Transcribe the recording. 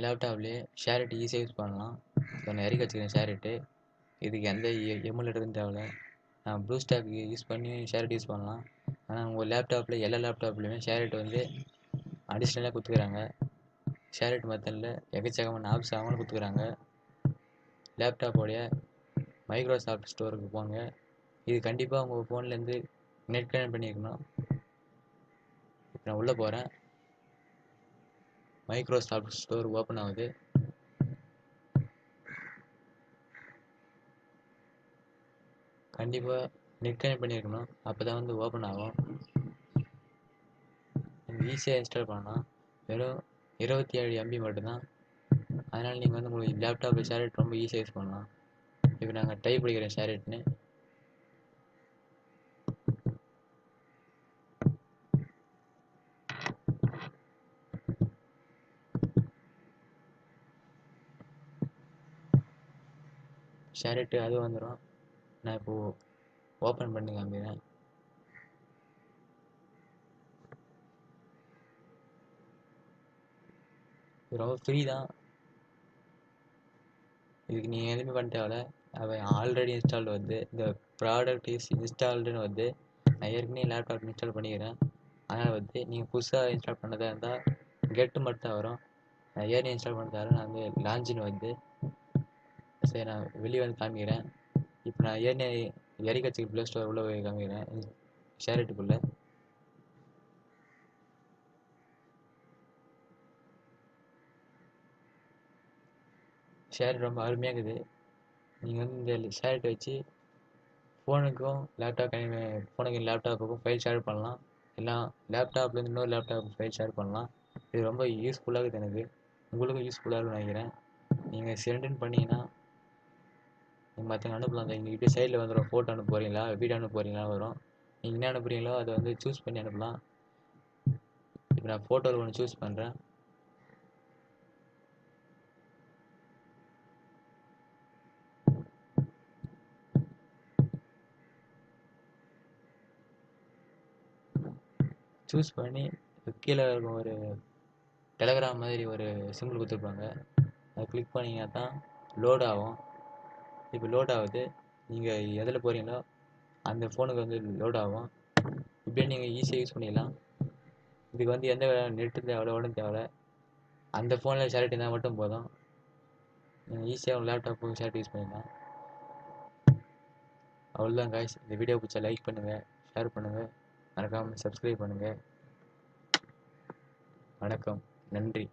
லேப்டாப்லேயே SHAREit ஈஸியாக use பண்ணலாம். இப்போ நான் இறக்கி வச்சுக்கிறேன் ஷேரிட்டு. இதுக்கு எந்த எமுலேட்டரும் தேவையில்ல. நான் ப்ளூ ஸ்டாக் யூஸ் பண்ணி ஷேரிட் யூஸ் பண்ணலாம். ஆனால் உங்கள் லேப்டாப்பில் எல்லா லேப்டாப்லேயுமே ஷேரிட் வந்து அடிஷ்னலாக கொடுத்துக்கிறாங்க. ஷேரிட் மெத்தடில் எக்கச்சக்கமான ஆப்ஸ் அவங்களும் கொடுத்துக்கிறாங்க. லேப்டாப்போடைய மைக்ரோசாஃப்ட் ஸ்டோருக்கு போங்க. இது கண்டிப்பாக உங்கள் ஃபோன்லேருந்து நெட் கனெக்ட் பண்ணியிருக்கணும். இப்போ நான் உள்ளே போகிறேன். மைக்ரோசாஃப்ட் ஸ்டோர் ஓப்பன் ஆகுது. கண்டிப்பாக நெட் கனெக்ட் பண்ணியிருக்கணும். அப்போ தான் வந்து ஓப்பன் ஆகும். நீங்கள் ஈஸியாக இன்ஸ்டால் பண்ணலாம். வெறும் 27 MB மட்டும்தான். அதனால் நீங்கள் வந்து உங்களுக்கு லேப்டாப்பில் ஷேரிட் ரொம்ப ஈஸியாக யூஸ் பண்ணலாம். இப்போ நாங்கள் டைப் படிக்கிறேன் ஷேரிட்னு. ஷேரிட்டு அது வந்துடும். நான் இப்போது ஓப்பன் பண்ணி காமிக்கிறேன். இது ரொம்ப ஃப்ரீ தான். இதுக்கு நீங்கள் எதுவுமே பண்ண தேவையில்ல. அவன் ஆல்ரெடி இன்ஸ்டால்டு வந்து இந்த ப்ராடக்ட் இஸ் இன்ஸ்டால்டுன்னு வந்து நான் ஏற்கனவே லேப்டாப் இன்ஸ்டால் பண்ணிக்கிறேன். அதனால் வந்து நீங்கள் புதுசாக இன்ஸ்டால் பண்ணதாக இருந்தால் கெட்டு மட்டும் தான் வரும். நான் ஏற்கனவே இன்ஸ்டால் பண்ணதால நான் வந்து லான்ச்சின்னு வந்து சரி நான் வெளியே வந்து காமிக்கிறேன். இப்போ நான் ஏற்கனவே இறக்கி வச்சுக்க ப்ளே ஸ்டோர் உள்ளே போய் காமிக்கிறேன் ஷேரிட்டுக்குள்ளே. ஷேரிட் ரொம்ப அருமையாக இருக்குது. நீங்கள் வந்து இந்த ஷேரிட் வச்சு ஃபோனுக்கும் லேப்டாப்புக்கும் ஃபைல் ஷேர் பண்ணலாம். எல்லாம் லேப்டாப்லேருந்து இன்னொரு லேப்டாப் ஃபைல் ஷேர் பண்ணலாம். இது ரொம்ப யூஸ்ஃபுல்லாக இருக்குது. எனக்கு உங்களுக்கும் யூஸ்ஃபுல்லாக இருக்குன்னு நினைக்கிறேன். நீங்கள் சென்டுன்னு பண்ணிங்கன்னா நீங்கள் மற்றவங்க அனுப்பலாம். எங்கள் இப்படி சைடில் வந்துடும். ஃபோட்டோ அனுப்ப போகிறீங்களா, வீடியோ அனுப்ப போகிறீங்களா வரும். நீங்கள் என்ன அனுப்புகிறீங்களோ அதை வந்து சூஸ் பண்ணி அனுப்பலாம். இப்போ நான் ஃபோட்டோவில் ஒன்று சூஸ் பண்ணுறேன். சூஸ் பண்ணி கீழே இருக்கும் ஒரு டெலகிராம் மாதிரி ஒரு சிம்பிள் கொடுத்துருப்பாங்க. அதை கிளிக் பண்ணிங்கன்னா தான் லோட் ஆகும். இப்போ லோட் ஆகுது. நீங்கள் எதில் போகிறீங்களோ அந்த ஃபோனுக்கு வந்து லோட் ஆகும். இப்படியே நீங்கள் ஈஸியாக யூஸ் பண்ணிடலாம். இதுக்கு வந்து எந்த நெட்டு தேவையில்ல, உடனே தேவையில்ல. அந்த ஃபோனில் ஷேரிட் இருந்தால் மட்டும் போதும். நீங்கள் ஈஸியாக உங்கள் லேப்டாப்பும் ஷேரிட் யூஸ் பண்ணிடலாம். அவ்வளோதான் காய்ஸ். இந்த வீடியோ பிடிச்சா லைக் பண்ணுங்கள், ஷேர் பண்ணுங்கள், மறக்காமல் சப்ஸ்கிரைப் பண்ணுங்கள். வணக்கம், நன்றி.